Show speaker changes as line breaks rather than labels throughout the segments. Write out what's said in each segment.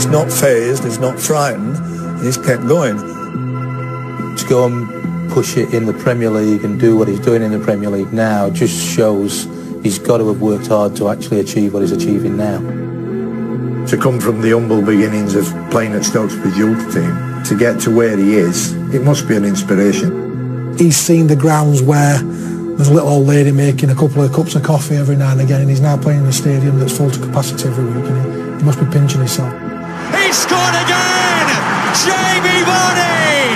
he's not phased, he's not frightened, and he's kept going.
To go and push it in the Premier League and do what he's doing in the Premier League now just shows he's got to have worked hard to actually achieve what he's achieving now.
To come from the humble beginnings of playing at Stockbridge youth team, to get to where he is, it must be an inspiration.
He's seen the grounds where there's a little old lady making a couple of cups of coffee every now and again, and he's now playing in a stadium that's full to capacity every week, and he must be pinching himself.
He scored again! Jamie Vardy!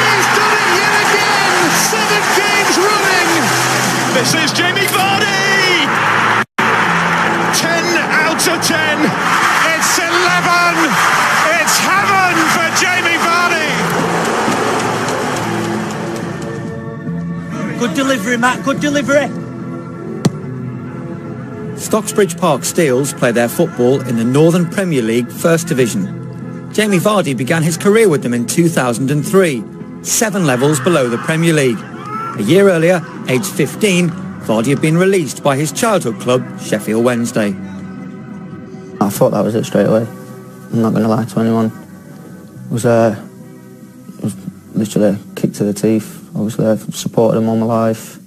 He's done it yet again! 7 games running! This is Jamie Vardy! 10 out of 10! It's 11! It's heaven for Jamie Vardy!
Good delivery, Matt, good delivery.
Stockbridge Park Steels play their football in the Northern Premier League First Division. Jamie Vardy began his career with them in 2003, 7 levels below the Premier League. A year earlier, aged 15, Vardy had been released by his childhood club, Sheffield Wednesday.
I thought that was it straight away. I'm not going to lie to anyone. It was literally a kick to the teeth. Obviously, I've supported him all my life.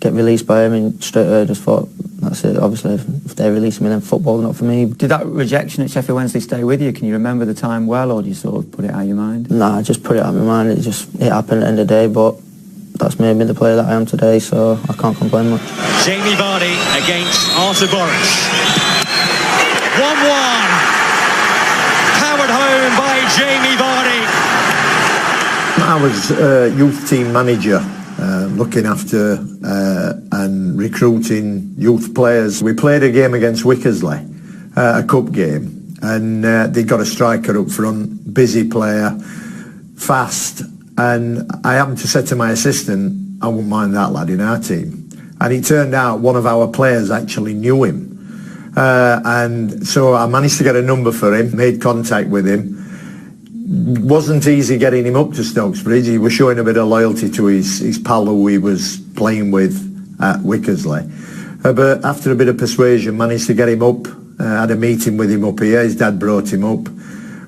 Get released by him, and straight away I just thought, that's it. Obviously, if they release me, then football's not for me.
Did that rejection at Sheffield Wednesday stay with you? Can you remember the time well, or do you sort of put it out of your mind?
Nah, I just put it out of my mind. It happened at the end of the day, but that's made me the player that I am today, so I can't complain much.
Jamie Vardy against Arthur Boris. 1-1. Powered home by Jamie Vardy.
I was youth team manager, looking after and recruiting youth players. We played a game against Wickersley, a cup game, and they got a striker up front, busy player, fast, and I happened to say to my assistant, I wouldn't mind that lad in our team. And it turned out one of our players actually knew him. And so I managed to get a number for him, made contact with him. Wasn't easy getting him up to Stockbridge. He was showing a bit of loyalty to his pal who he was playing with at Wickersley. But after a bit of persuasion, managed to get him up. Had a meeting with him up here. His dad brought him up.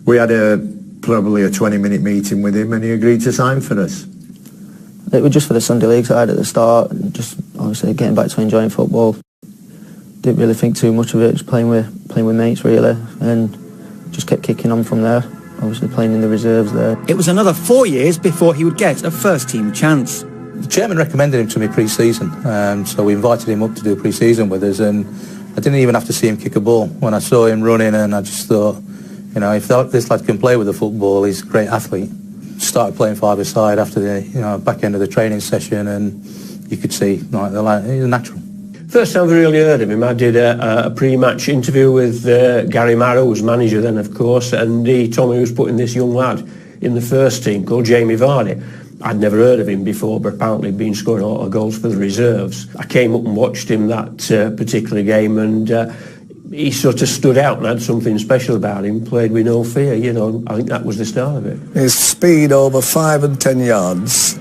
We had probably a 20-minute meeting with him, and he agreed to sign for us.
It was just for the Sunday League side at the start, just obviously getting back to enjoying football. Didn't really think too much of it, just playing with mates really, and just kept kicking on from there. Obviously playing in the reserves there.
It was another 4 years before he would get a first-team chance.
The chairman recommended him to me pre-season, so we invited him up to do pre-season with us, and I didn't even have to see him kick a ball. When I saw him running, and I just thought, you know, if this lad can play with the football, he's a great athlete. Started playing five-a-side after the back end of the training session, and you could see like the lad, he's a natural.
First time I really heard of him, I did a pre-match interview with Gary Marrow, who was manager then, of course, and he told me he was putting this young lad in the first team called Jamie Vardy. I'd never heard of him before, but apparently he'd been scoring a lot of goals for the reserves. I came up and watched him that particular game, and he sort of stood out and had something special about him, played with no fear, you know. I think that was the start of it.
His speed over 5 and 10 yards.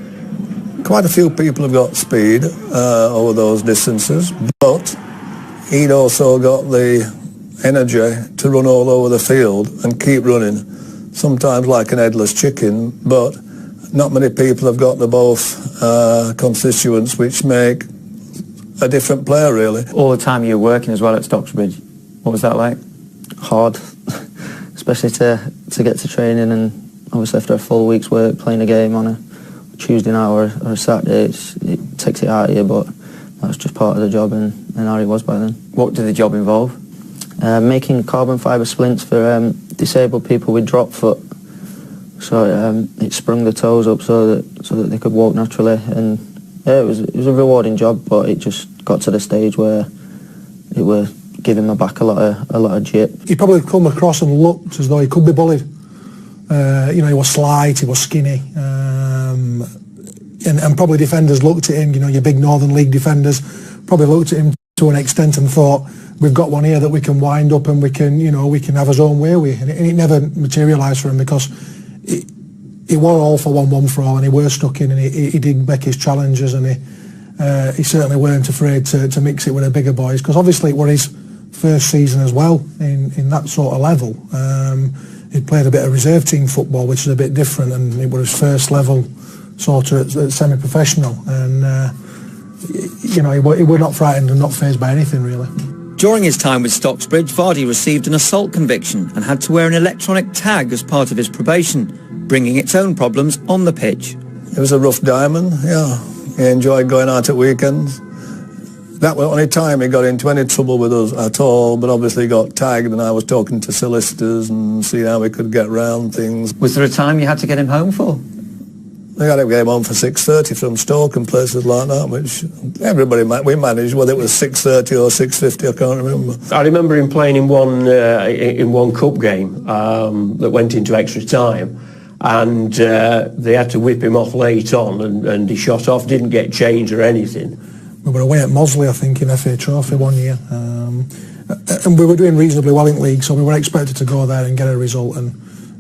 Quite a few people have got speed over those distances, but he'd also got the energy to run all over the field and keep running, sometimes like an headless chicken, but not many people have got the both constituents which make a different player, really.
All the time you were working as well at Stockbridge, what was that like?
Hard, especially to get to training, and obviously after a full week's work, playing a game on a Tuesday night or a Saturday, it takes it out of you, but that's just part of the job, and how it was by then.
What did the job involve?
Making carbon fibre splints for disabled people with drop foot. So it sprung the toes up so that they could walk naturally, and yeah, it was a rewarding job, but it just got to the stage where it was giving my back a lot of jip.
He probably come across and looked as though he could be bullied. You know, he was slight, he was skinny, and probably defenders looked at him. You know, your big Northern League defenders probably looked at him to an extent and thought, we've got one here that we can wind up and we can have his own way with, and it never materialised for him because he were all for one for all, and he were stuck in, and he did make his challenges, and he certainly weren't afraid to mix it with the bigger boys, because obviously it were his first season as well in that sort of level. He played a bit of reserve team football, which is a bit different, and it was his first level sort of at semi-professional. And you know, he were not frightened and not fazed by anything really.
During his time with Stocksbridge, Vardy received an assault conviction and had to wear an electronic tag as part of his probation, bringing its own problems on the pitch.
It was a rough diamond, yeah. He enjoyed going out at weekends. That was the only time he got into any trouble with us at all, but obviously he got tagged, and I was talking to solicitors and see how we could get round things.
Was there a time you had to get him home for?
We had to get him home for 6:30 from Stoke and places like that, which we managed, whether it was 6:30 or 6:50, I can't remember.
I remember him playing in one cup game that went into extra time, and they had to whip him off late on, and he shot off, didn't get changed or anything.
We were away at Mosley, I think, in FA Trophy one year, and we were doing reasonably well in league, so we were expected to go there and get a result, and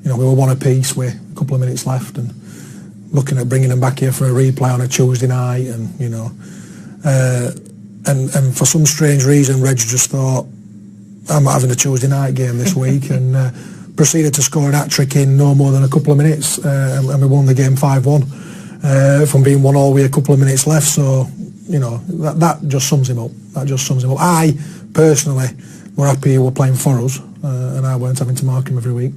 you know, we were one apiece with a couple of minutes left, and looking at bringing them back here for a replay on a Tuesday night, and you know, and for some strange reason, Reg just thought, I'm not having a Tuesday night game this week, and proceeded to score an hat-trick in no more than a couple of minutes, and we won the game 5-1 from being 1-1 with a couple of minutes left. So you know, that just sums him up. That just sums him up. I personally were happy he were playing for us, and I weren't having to mark him every week.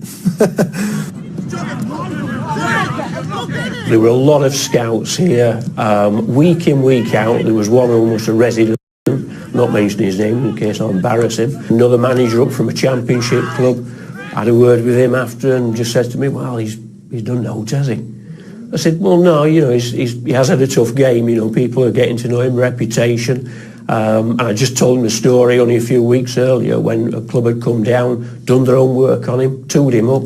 There were a lot of scouts here, week in, week out. There was one who was a resident, not mentioning his name in case I embarrass him. Another manager up from a championship club, had a word with him after and just said to me, well, he's done note, has he? I said, well, no, you know, he has had a tough game, you know, people are getting to know him, reputation. And I just told him the story only a few weeks earlier when a club had come down, done their own work on him, tooled him up.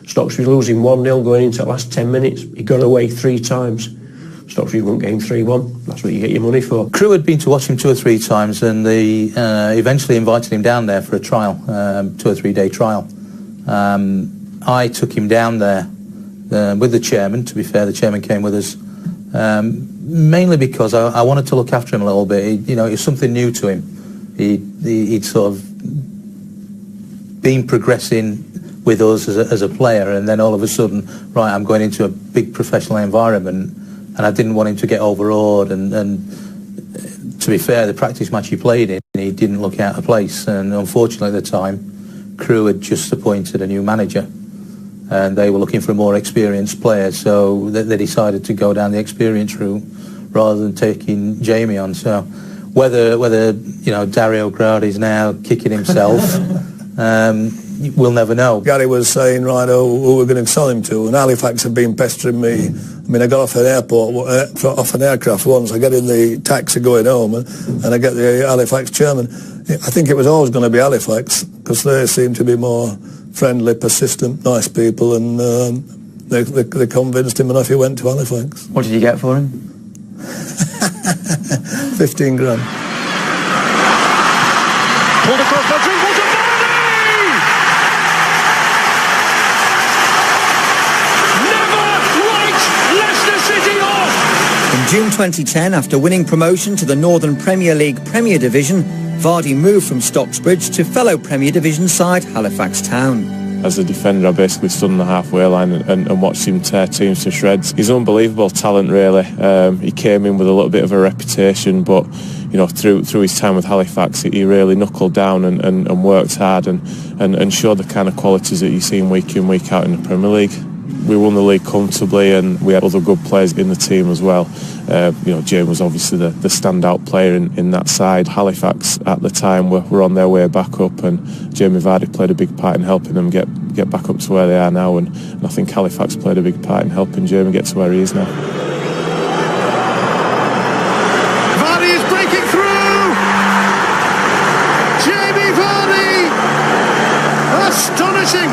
Stocksbridge losing 1-0 going into the last 10 minutes. He got away 3 times. Stocksbridge won game 3-1. That's what you get your money for.
Crew had been to watch him 2 or 3 times, and they eventually invited him down there for a trial, 2 or 3 day trial. I took him down there with the chairman. To be fair, the chairman came with us, mainly because I wanted to look after him a little bit. You know, it was something new to him. He'd sort of been progressing with us as a player, and then all of a sudden, right, I'm going into a big professional environment, and I didn't want him to get overawed, and to be fair, the practice match he played in, he didn't look out of place, and unfortunately at the time, Crew had just appointed a new manager, and they were looking for a more experienced player, so they decided to go down the experience route rather than taking Jamie on. So whether you know, Dario Gradi's now kicking himself, we'll never know.
Gary was saying, right, who we're going to sell him to, and Halifax had been pestering me. I mean, I got off an off an aircraft once. I get in the taxi going home, and I get the Halifax chairman. I think it was always going to be Halifax, because they seem to be more friendly, persistent, nice people, and they convinced him, and off he went to Halifax.
What did you get for him?
15 grand.
Pulled across the dribble to Vardy! Never write Leicester City off!
In June 2010, after winning promotion to the Northern Premier League Premier Division, Vardy moved from Stocksbridge to fellow Premier Division side Halifax Town.
As a defender, I basically stood on the halfway line and watched him tear teams to shreds. He's an unbelievable talent, really. He came in with a little bit of a reputation, but you know, through his time with Halifax, he really knuckled down and worked hard and showed the kind of qualities that you see week in, week out in the Premier League. We won the league comfortably, and we had other good players in the team as well. You know, Jamie was obviously the standout player in that side. Halifax at the time were on their way back up, and Jamie Vardy played a big part in helping them get back up to where they are now, and I think Halifax played a big part in helping Jamie get to where he is now.
Vardy is breaking through! Jamie Vardy! Astonishing!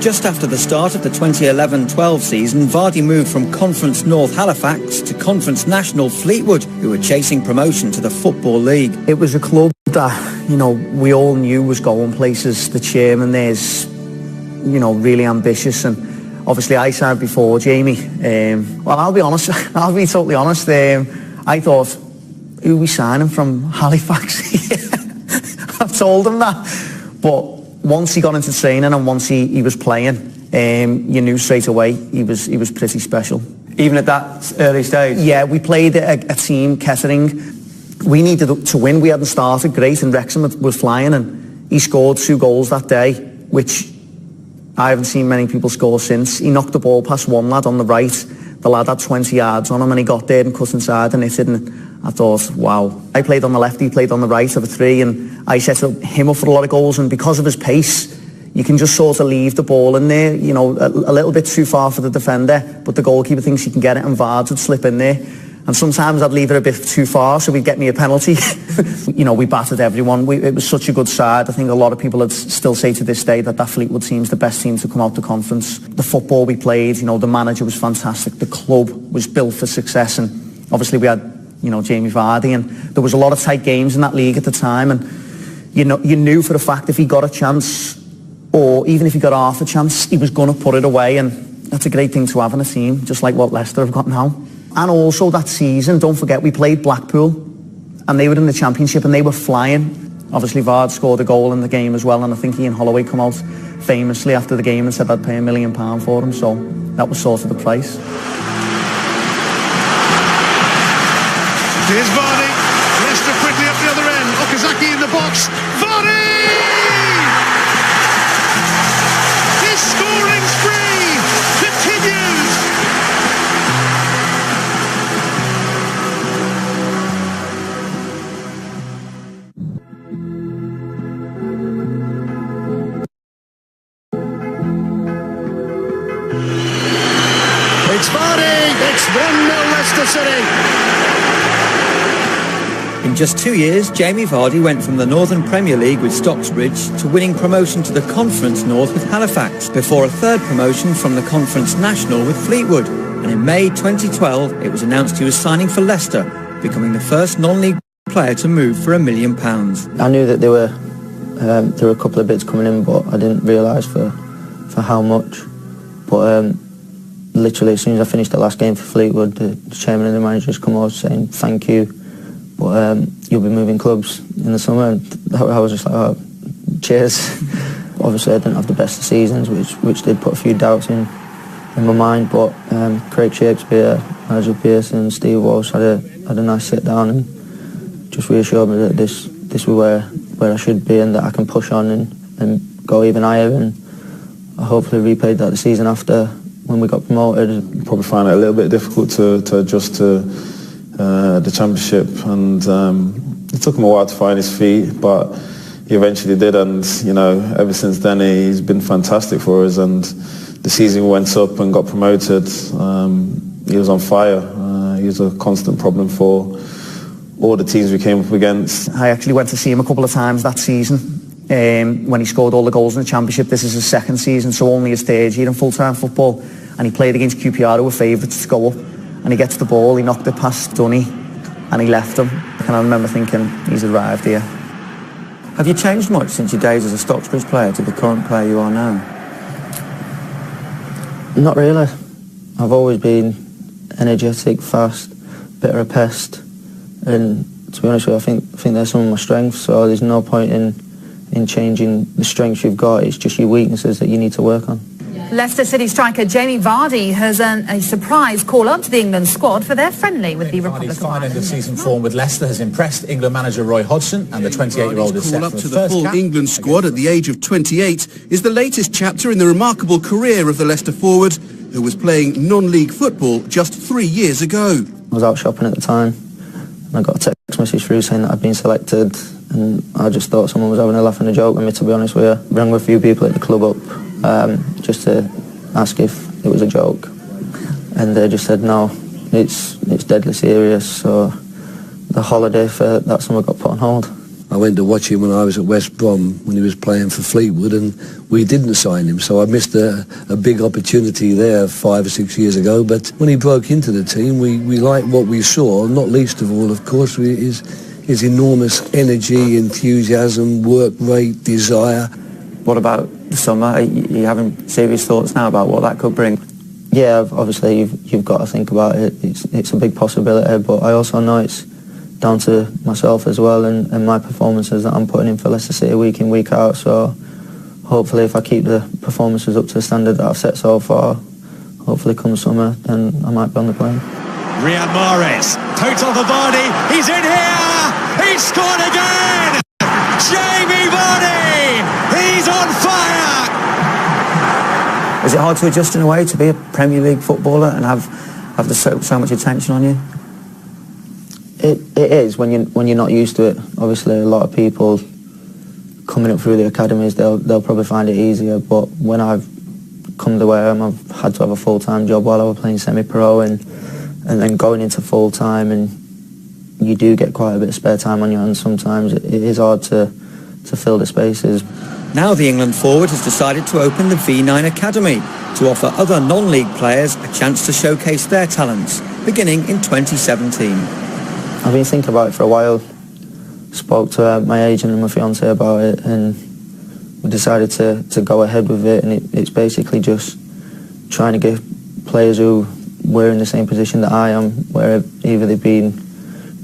Just after the start of the 2011-12 season, Vardy moved from Conference North Halifax to Conference National Fleetwood, who were chasing promotion to the Football League.
It was a club that, you know, we all knew was going places. The chairman there's, you know, really ambitious, and obviously I signed before Jamie. Well, I'll be honest, I'll be totally honest. I thought, who are we signing from Halifax? I've told him that. But once he got into training and once he was playing, you knew straight away he was pretty special.
Even at that early stage?
Yeah, we played a team, Kettering. We needed to win. We hadn't started great and Wrexham was flying, and he scored 2 goals that day, which I haven't seen many people score since. He knocked the ball past one lad on the right. The lad had 20 yards on him and he got there and cut inside and hit it, and I thought, wow. I played on the left, he played on the right of a 3, and I set him up for a lot of goals, and because of his pace, you can just sort of leave the ball in there, you know, a little bit too far for the defender, but the goalkeeper thinks he can get it, and Vards would slip in there. And sometimes I'd leave it a bit too far, so he'd get me a penalty. You know, we battered everyone. It was such a good side. I think a lot of people would still say to this day that Fleetwood team's the best team to come out the conference. The football we played, you know, the manager was fantastic. The club was built for success, and obviously we had, you know, Jamie Vardy, and there was a lot of tight games in that league at the time, and you knew for a fact if he got a chance, or even if he got half a chance, he was going to put it away, and that's a great thing to have in a team, just like what Leicester have got now. And also that season, don't forget, we played Blackpool, and they were in the Championship, and they were flying. Obviously, Vard scored a goal in the game as well, and I think Ian Holloway come out famously after the game and said I'd pay £1 million for him, so that was sort of the price.
Here's Vardy. Leicester quickly up the other end. Okazaki in the box. Vardy! His scoring spree continues. It's Vardy. It's 1-0 Leicester City.
In just 2 years, Jamie Vardy went from the Northern Premier League with Stocksbridge to winning promotion to the Conference North with Halifax, before a third promotion from the Conference National with Fleetwood. And in May 2012, it was announced he was signing for Leicester, becoming the first non-league player to move for £1 million.
I knew that there were a couple of bids coming in, but I didn't realise for how much. But literally, as soon as I finished the last game for Fleetwood, the chairman and the managers come over saying thank you, but you'll be moving clubs in the summer. And I was just like, oh, cheers. Obviously, I didn't have the best of seasons, which did put a few doubts in my mind. But Craig Shakespeare, Nigel Pearson, Steve Walsh had a nice sit down and just reassured me that this was where I should be, and that I can push on and go even higher. And I hopefully repaid that the season after, when we got promoted.
Probably find it a little bit difficult to adjust to the Championship, and it took him a while to find his feet, but he eventually did, and you know, ever since then he's been fantastic for us. And the season went up and got promoted, he was on fire. He was a constant problem for all the teams we came up against.
I actually went to see him a couple of times that season. When he scored all the goals in the Championship. This is his second season, so only his third year in full-time football, and he played against QPR, who were favourites to go up, and he gets the ball, he knocked it past Dunny, and he left him, and I remember thinking, he's arrived here.
Have you changed much since your days as a Stocksbridge player to the current player you are now?
Not really. I've always been energetic, fast, bit of a pest, and to be honest with you, I think they're some of my strengths, so there's no point in changing the strengths you've got. It's just your weaknesses that you need to work on.
Leicester City striker Jamie Vardy has earned a surprise call-up to the England squad for their friendly with the Republic of Ireland.
Fine end of season form with Leicester has impressed England manager Roy Hodgson, and the 28-year-old is set
call-up
for
to the full England squad at the age of 28 is the latest chapter in the remarkable career of the Leicester forward, who was playing non-league football just 3 years ago.
I was out shopping at the time, and I got a text message through saying that I'd been selected, and I just thought someone was having a laugh and a joke with me, to be honest with you. Rang a few people at the club up just to ask if it was a joke, and they just said no, it's deadly serious, so the holiday for that summer got put on hold.
I went to watch him when I was at West Brom when he was playing for Fleetwood, and we didn't sign him, so I missed a big opportunity there 5 or 6 years ago. But when he broke into the team, we liked what we saw, not least of all, of course, his enormous energy, enthusiasm, work rate, desire.
What about the summer? Are you having serious thoughts now about what that could bring?
Yeah, obviously you've got to think about it. It's a big possibility, but I also know it's down to myself as well and my performances that I'm putting in for Leicester City week in, week out. So hopefully if I keep the performances up to the standard that I've set so far, hopefully come summer, then I might be on the plane.
Riyad Mahrez, total for Vardy, he's in here! He's scored again! Jamie Vardy! He's on fire!
Is it hard to adjust in a way to be a Premier League footballer and have so much attention on you?
It is when you're not used to it. Obviously, a lot of people coming up through the academies, they'll probably find it easier. But when I've come to where I've had to have a full-time job while I was playing semi-pro and then going into full-time, and you do get quite a bit of spare time on your hands sometimes. It is hard to fill the spaces.
Now the England forward has decided to open the V9 Academy to offer other non-league players a chance to showcase their talents, beginning in 2017.
I've been thinking about it for a while. Spoke to my agent and my fiancée about it, and we decided to go ahead with it. And it's basically just trying to get players who were in the same position that I am, where either they've been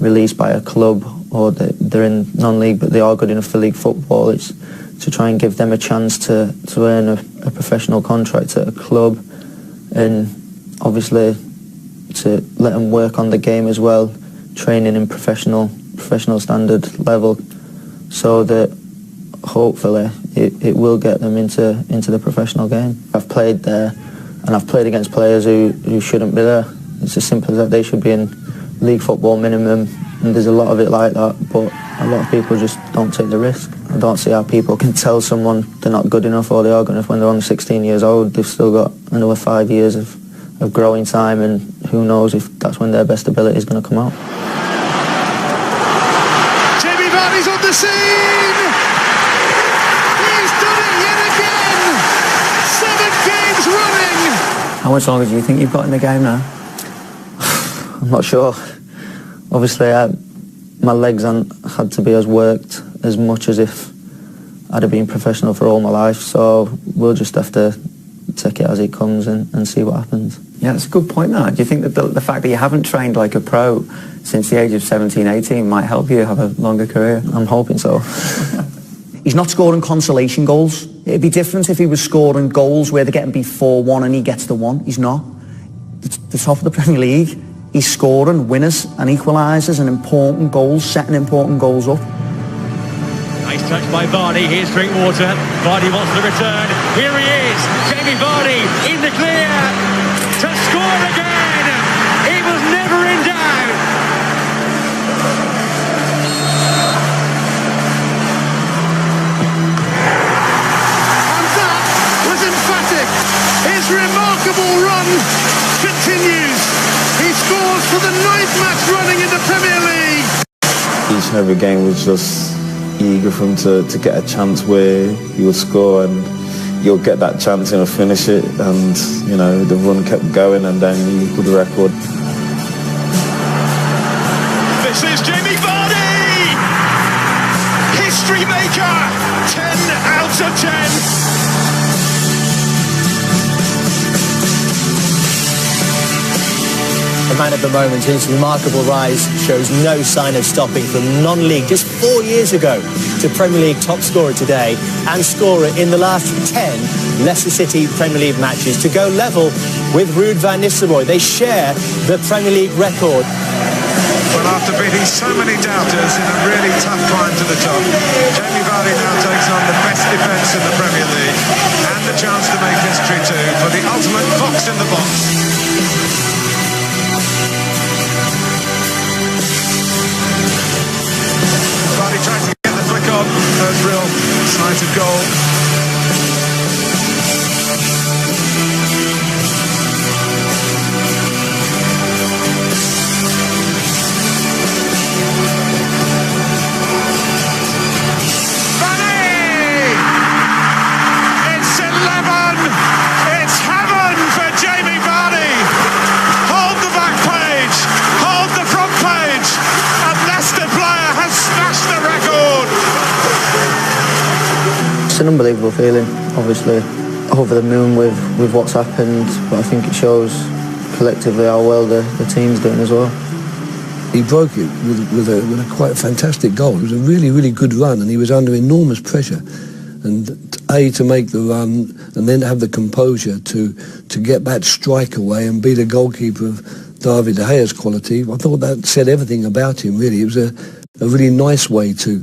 released by a club or they're in non-league but they are good enough for league football. It's to try and give them a chance to earn a professional contract at a club, and obviously to let them work on the game as well, training in professional standard level, so that hopefully it will get them into the professional game. I've played there and I've played against players who shouldn't be there. It's as simple as that. They should be in league football minimum, and there's a lot of it like that, but a lot of people just don't take the risk. I don't see how people can tell someone they're not good enough or they are good enough when they're only 16 years old. They've still got another 5 years of growing time, and who knows if that's when their best ability is going to come out.
Jamie Vardy's on the scene! He's done it yet again! 7 games running!
How much longer do you think you've got in the game now?
I'm not sure. Obviously, my legs haven't had to be as worked as much as if I'd have been professional for all my life, so we'll just have to take it as it comes and see what happens.
Yeah, that's a good point, that. Do you think that the fact that you haven't trained like a pro since the age of 17, 18 might help you have a longer career?
I'm hoping so.
He's not scoring consolation goals. It'd be different if he was scoring goals where they're getting beat 4-1 and he gets the one. He's not. The top of the Premier League, he's scoring winners and equalisers and important goals, setting important goals up.
Nice touch by Vardy, here's Drinkwater. Vardy wants the return. Here he is, Jamie Vardy in the clear to score again. He was never in doubt. And that was emphatic. His remarkable run continues. He scores for the 9th match running in the Premier League.
Each and every game was just eager for him to get a chance where he would score, and you'll get that chance, finish it, and the run kept going, and then you put the record.
This is Jamie Vardy, history maker, 10 out of 10.
A man at the moment, his remarkable rise shows no sign of stopping from non-league just 4 years ago to Premier League top scorer today and scorer in the last 10 Leicester City Premier League matches to go level with Ruud van Nistelrooy. They share the Premier League record.
Well, after beating so many doubters in a really tough climb to the top, Jamie Vardy now takes on the best defence in the Premier League and the chance to make history too for the ultimate box in the box. Vardy trying to get the flick on, first real sight of goal. Vardy! It's 11! It's heaven for Jamie Vardy! Hold the back page! Hold the front page! A Leicester player has smashed the record!
It's an unbelievable feeling, obviously over the moon with what's happened, but I think it shows collectively how well the team's doing as well.
He broke it with a quite fantastic goal. It was a really, really good run, and he was under enormous pressure. And to make the run and then have the composure to get that strike away and be the goalkeeper of David De Gea's quality, I thought that said everything about him, really. It was a really nice way to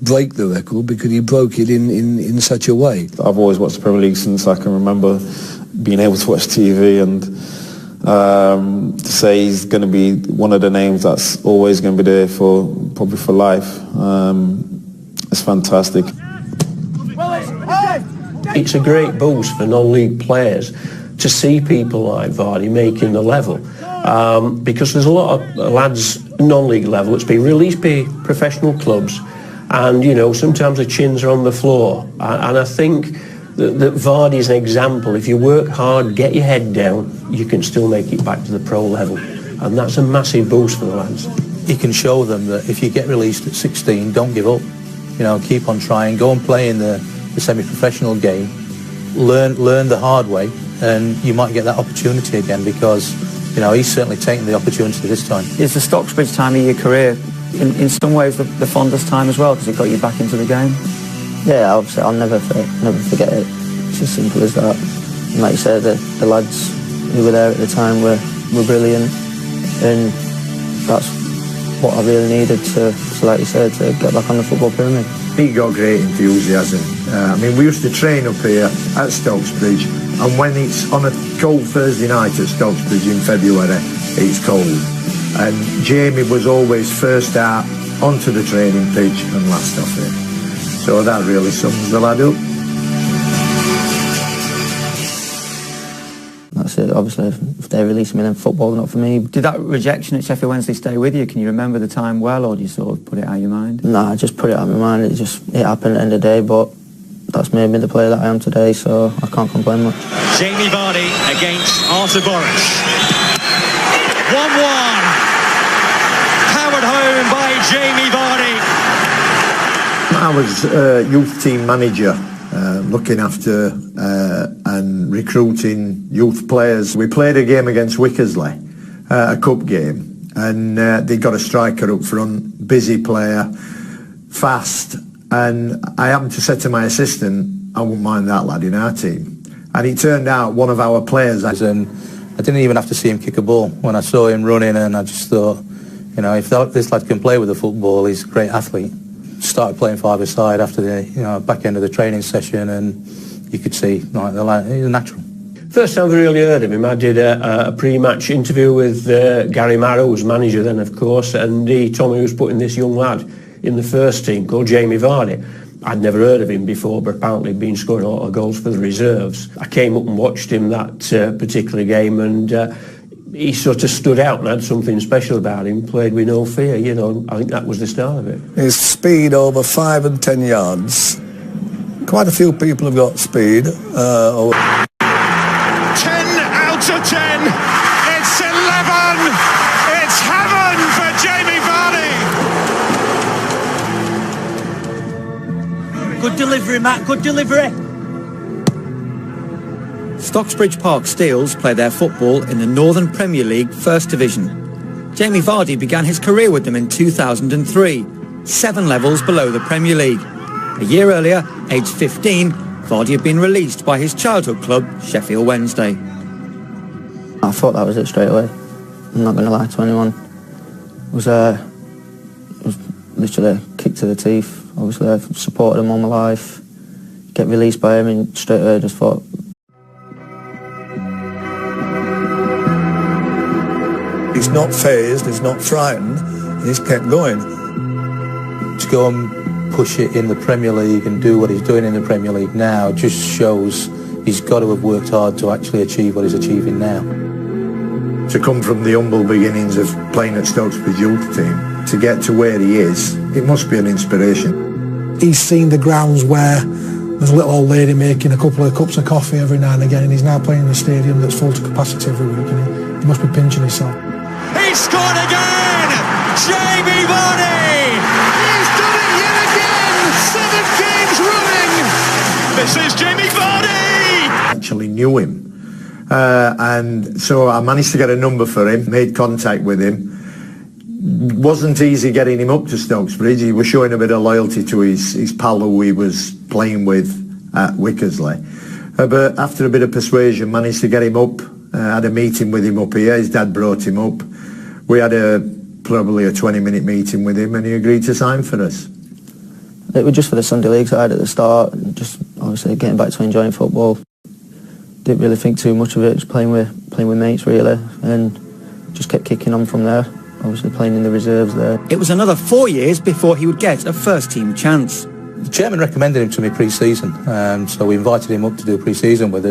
break the record because he broke it in such a way.
I've always watched the Premier League since I can remember being able to watch TV, and to say he's going to be one of the names that's always going to be there probably for life. It's fantastic.
It's a great boost for non-league players to see people like Vardy making the level, because there's a lot of lads non-league level that's been released by professional clubs, and you know sometimes the chins are on the floor, and I think that Vardy is an example. If you work hard, get your head down, you can still make it back to the pro level, and that's a massive boost for the lads.
He can show them that if you get released at 16, don't give up. You know, keep on trying, go and play in the semi-professional game, learn the hard way, and you might get that opportunity again, because you know he's certainly taken the opportunity this time.
Is the Stocksbridge time of your career in some ways the fondest time as well, because it got you back into the game?
Yeah, obviously I'll never forget it. It's as simple as that. And like you said, the lads who were there at the time were brilliant, and that's what I really needed to, like you said, to get back on the football pyramid.
He got great enthusiasm. I mean, we used to train up here at Stocksbridge, and when it's on a cold Thursday night at Stocksbridge in February, it's cold. And Jamie was always first out onto the training pitch and last off it. So that really sums the lad up.
That's it. Obviously, if they release me, then football's not for me.
Did that rejection at Sheffield Wednesday stay with you? Can you remember the time well, or do you sort of put it out of your mind?
No, I just put it out of my mind. It happened at the end of the day, but that's made me the player that I am today, so I can't complain much.
Jamie Vardy against Artur Boruc. 1-1. Powered home by Jamie Vardy.
I was youth team manager, looking after and recruiting youth players. We played a game against Wickersley, a cup game, and they got a striker up front, busy player, fast, and I happened to say to my assistant, I wouldn't mind that lad in our team. And it turned out one of our players...
And I didn't even have to see him kick a ball. When I saw him running, and I just thought, you know, if this lad can play with the football, he's a great athlete. Started playing five-a-side after the back end of the training session, and you could see like the lad, he's a natural.
First time I really heard of him, I did a pre-match interview with Gary Marrow, who was manager then of course, and he told me he was putting this young lad in the first team called Jamie Vardy. I'd never heard of him before, but apparently he'd been scoring a lot of goals for the reserves. I came up and watched him that particular game, and he sort of stood out and had something special about him, played with no fear, you know. I think that was the start of it.
His speed over 5 and 10 yards. Quite a few people have got speed.
10 out of 10. It's 11. It's heaven for Jamie Vardy.
Good delivery, Matt, good delivery. Stocksbridge Park Steels play their football in the Northern Premier League First Division. Jamie Vardy began his career with them in 2003, 7 levels below the Premier League. A year earlier, aged 15, Vardy had been released by his childhood club, Sheffield Wednesday.
I thought that was it straight away. I'm not going to lie to anyone. It was literally a kick to the teeth. Obviously, I've supported him all my life. Get released by him, and straight away I just thought,
He's not phased, he's not frightened, he's kept going.
To go and push it in the Premier League and do what he's doing in the Premier League now just shows he's got to have worked hard to actually achieve what he's achieving now.
To come from the humble beginnings of playing at Stocksbridge youth team, to get to where he is, it must be an inspiration.
He's seen the grounds where there's a little old lady making a couple of cups of coffee every now and again, and he's now playing in a stadium that's full to capacity every week, and he must be pinching himself.
He scored again! Jamie Vardy! He's done it yet again! 7 games running! This is Jamie Vardy!
Actually knew him. And so I managed to get a number for him, made contact with him. wasn't easy getting him up to Stokesbridge. He was showing a bit of loyalty to his pal who he was playing with at Wickersley. But after a bit of persuasion, managed to get him up. Had a meeting with him up here. His dad brought him up. We had probably a 20-minute meeting with him, and he agreed to sign for us.
It was just for the Sunday League side at the start, just obviously getting back to enjoying football. Didn't really think too much of it, just playing with mates really, and just kept kicking on from there, obviously playing in the reserves there.
It was another 4 years before he would get a first-team chance.
The chairman recommended him to me pre-season, so we invited him up to do pre-season with us.